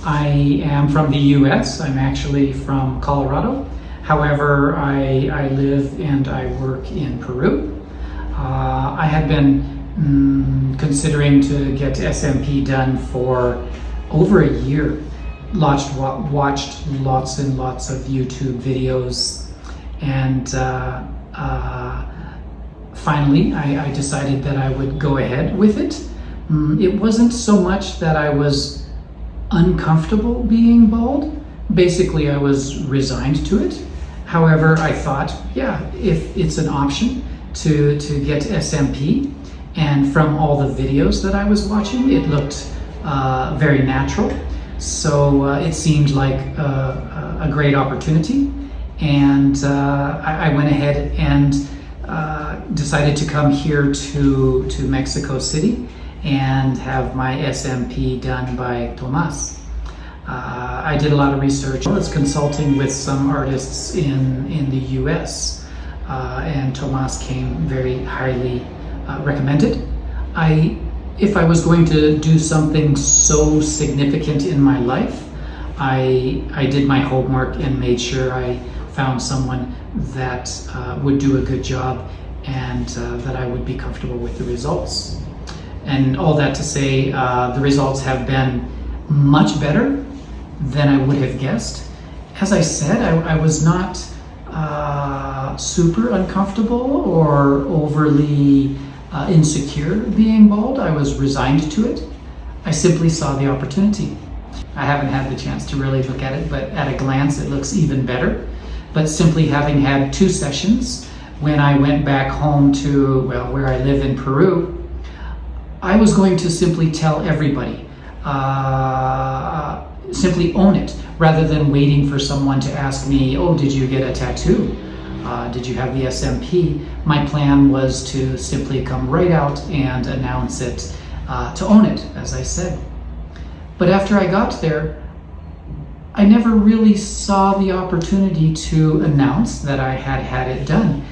I am from the US. I'm actually from Colorado. However, I live and I work in Peru. I had been considering to get SMP done for over a year. Watched lots and lots of YouTube videos, and finally I decided that I would go ahead with it. It wasn't so much that I was uncomfortable being bald. Basically, I was resigned to it. However, I thought, yeah, if it's an option to get SMP, and from all the videos that I was watching, it looked very natural. So it seemed like a great opportunity, and I went ahead and decided to come here to Mexico City and have my SMP done by Thomás. I did a lot of research. I was consulting with some artists in the US, and Thomás came very highly recommended. If I was going to do something so significant in my life, I did my homework and made sure I found someone that would do a good job, and that I would be comfortable with the results. And all that to say, the results have been much better than I would have guessed. As I said, I was not super uncomfortable or overly insecure being bald. I was resigned to it. I simply saw the opportunity. I haven't had the chance to really look at it, but at a glance it looks even better. But simply having had 2 sessions, when I went back home to, well, where I live in Peru, I was going to simply tell everybody, simply own it, rather than waiting for someone to ask me, oh, did you get a tattoo? Did you have the SMP? My plan was to simply come right out and announce it, to own it, as I said. But after I got there, I never really saw the opportunity to announce that I had had it done.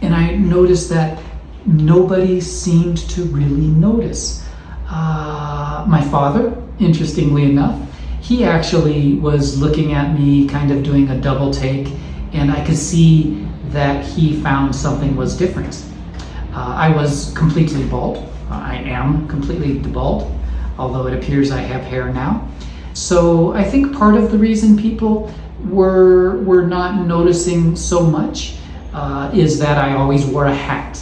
And I noticed that nobody seemed to really notice. My father, interestingly enough, he actually was looking at me, kind of doing a double take, and I could see that he found something was different. I was completely bald. I am completely bald, although it appears I have hair now. So I think part of the reason people were not noticing so much is that I always wore a hat.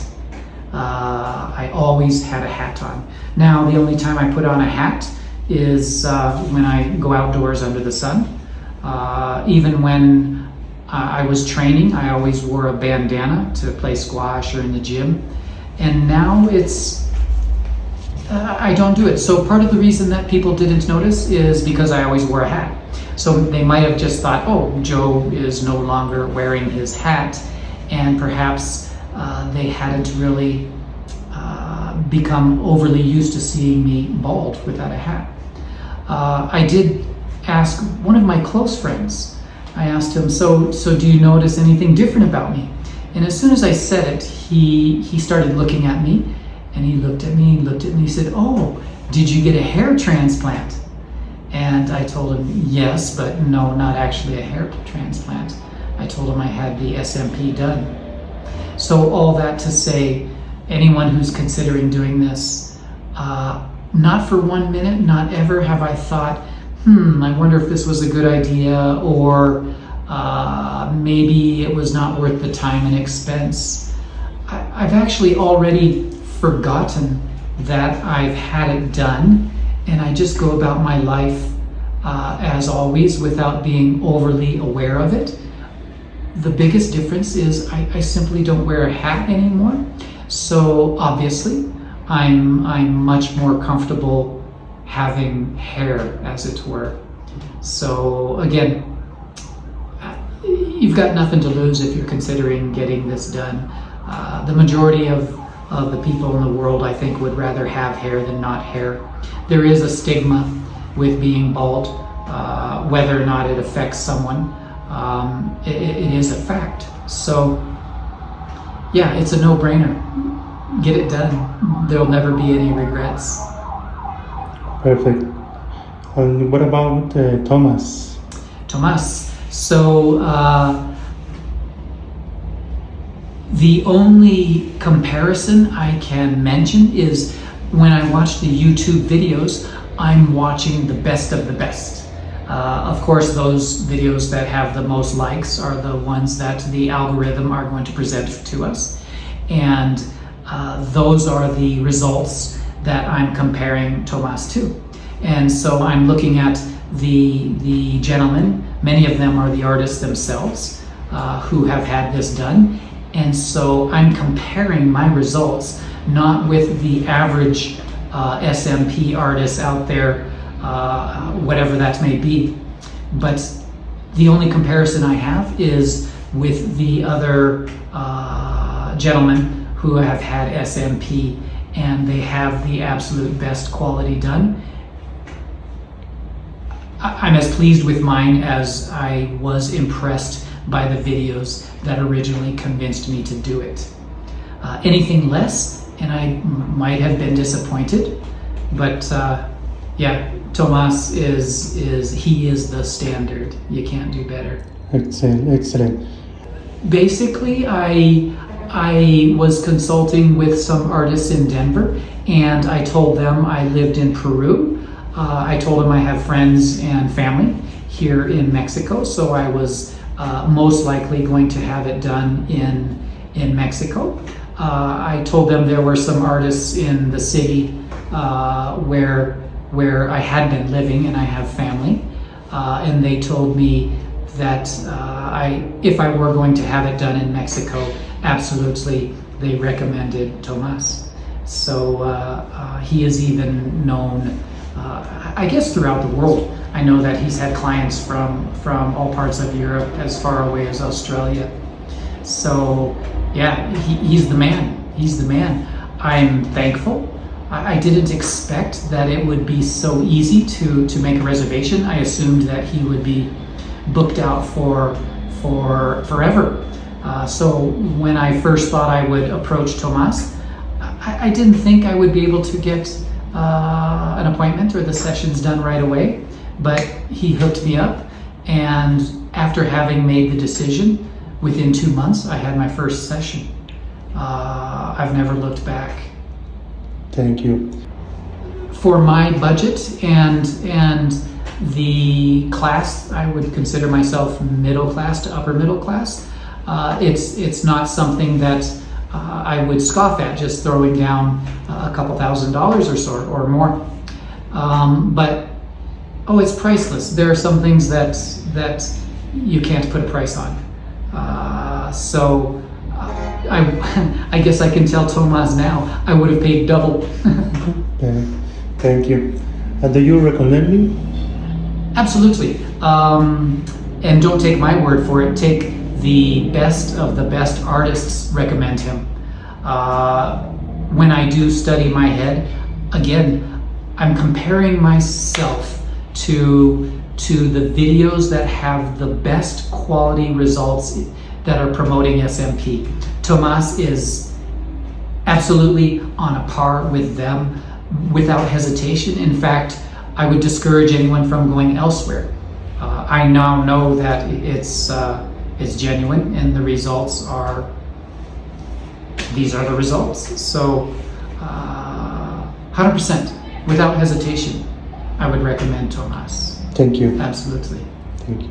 I always had a hat on. Now, the only time I put on a hat is when I go outdoors under the sun. Even when I was training, I always wore a bandana to play squash or in the gym. And now I don't do it. So part of the reason that people didn't notice is because I always wore a hat. So they might have just thought, oh, Joe is no longer wearing his hat, and perhaps they hadn't really become overly used to seeing me bald without a hat. I did ask one of my close friends. I asked him, so do you notice anything different about me? And as soon as I said it, he started looking at me, and he looked at me, he said, oh, did you get a hair transplant? And I told him, yes, but no, not actually a hair transplant. I told him I had the SMP done. So all that to say, anyone who's considering doing this, not for 1 minute, not ever have I thought, I wonder if this was a good idea, or maybe it was not worth the time and expense. I've actually already forgotten that I've had it done, and I just go about my life as always without being overly aware of it. The biggest difference is I simply don't wear a hat anymore. So obviously I'm much more comfortable having hair, as it were. So again, you've got nothing to lose if you're considering getting this done. The majority of the people in the world, I think, would rather have hair than not hair. There is a stigma with being bald, whether or not it affects someone. It is a fact. So yeah, it's a no-brainer. Get it done. There'll never be any regrets. Perfect. And what about Thomás? Thomás. So the only comparison I can mention is when I watch the YouTube videos, I'm watching the best of the best. Of course, those videos that have the most likes are the ones that the algorithm are going to present to us. And those are the results that I'm comparing Thomás to. And so I'm looking at the gentlemen, many of them are the artists themselves who have had this done. And so I'm comparing my results not with the average SMP artists out there, whatever that may be, but the only comparison I have is with the other gentlemen who have had SMP, and they have the absolute best quality done. I'm as pleased with mine as I was impressed by the videos that originally convinced me to do it. Anything less, and I might have been disappointed, but yeah, Thomás is the standard. You can't do better. Excellent. Basically, I was consulting with some artists in Denver, and I told them I lived in Peru. I told them I have friends and family here in Mexico, so I was most likely going to have it done in Mexico. I told them there were some artists in the city where I had been living and I have family, and they told me that if I were going to have it done in Mexico, absolutely they recommended Thomás. So he is even known, I guess, throughout the world. I know that he's had clients from all parts of Europe as far away as Australia. So yeah, he's the man. He's the man. I'm thankful. I didn't expect that it would be so easy to make a reservation. I assumed that he would be booked out for forever. So when I first thought I would approach Thomás, I didn't think I would be able to get an appointment or the sessions done right away, but he hooked me up, and after having made the decision, within 2 months I had my first session. I've never looked back. Thank you. For my budget and the class, I would consider myself middle class to upper middle class. It's not something that I would scoff at, just throwing down a couple $1,000s or so or more. But it's priceless. There are some things that you can't put a price on. So I guess I can tell Thomás now I would have paid double. Thank you. Do you recommend me? Absolutely. And don't take my word for it. Take the best of the best artists recommend him. When I do study my head, again, I'm comparing myself to the videos that have the best quality results that are promoting SMP. Thomás is absolutely on a par with them without hesitation. In fact, I would discourage anyone from going elsewhere. I now know that it's genuine, and the results are, these are the results. So 100%, without hesitation, I would recommend Thomás. Thank you. Absolutely. Thank you.